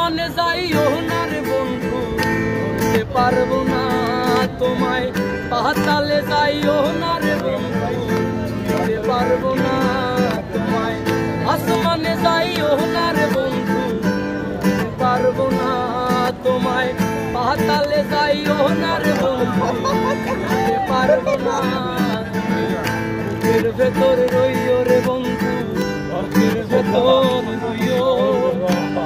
আসমানে যাইও না রে বন্ধু, বলতে পারবো না তোমায়। পাতালে যাইও না রে বন্ধু, বলতে পারবো না তোমায়। আসমানে যাইও না রে বন্ধু, বলতে পারবো না তোমায়। পাতালে যাইও না রে বন্ধু, বলতে পারবো না। বুকের ভেতর রইও রে বন্ধু, বুকের ভেতর রইও।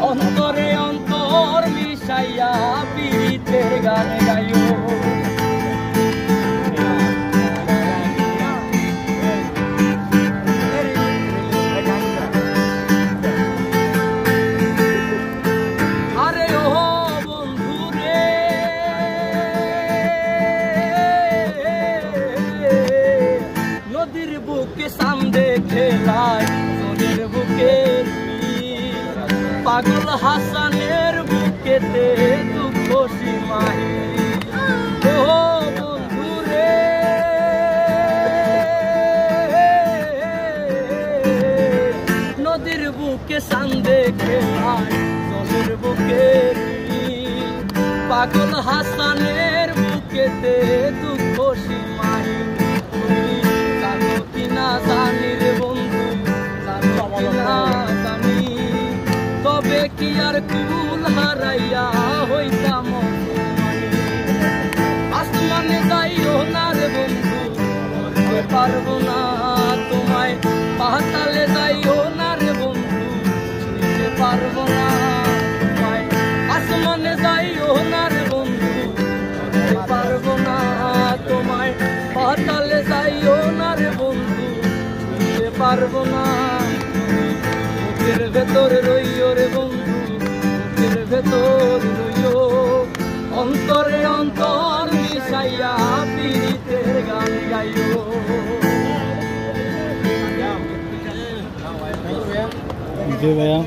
অন্তরে অন্তর মিশাইয়া পীড়িতের গান গাইও। আরে ও বন্ধু রে, নদীর বুকে সামনে খেলায় নদীর বুকের পাগল হাসানের বুকেতে দুঃখ সীমায়। ও বন্ধু রে, নদীর বুকে সান্দে খেলায় জলের বুকের পাগল হাসানের বুকেতে দুঃখ সীমায়। জানো কিনা জানি রে বন্ধু, জানো কিনা জানি, তবে কি আর কুল হারাইয়া হইতাম। আসমানে যাইও না রে বন্ধু, বলতে পারবো না তোমায়। পাতালে যাইও না রে বন্ধু, চিনতে পারবো না তোমায়। আসমানে যাইও না রে বন্ধু, বলতে পারবো না তোমায়। পাতালে যাইও না রে বন্ধু, চিনতে পারবো না। বুকের ভেতর রইও রে বন্ধু, বুকের ভেতর রইও। অন্তরে অন্তর মিশাইয়া পীড়িতের গান গাইও। জি ভাইয়া।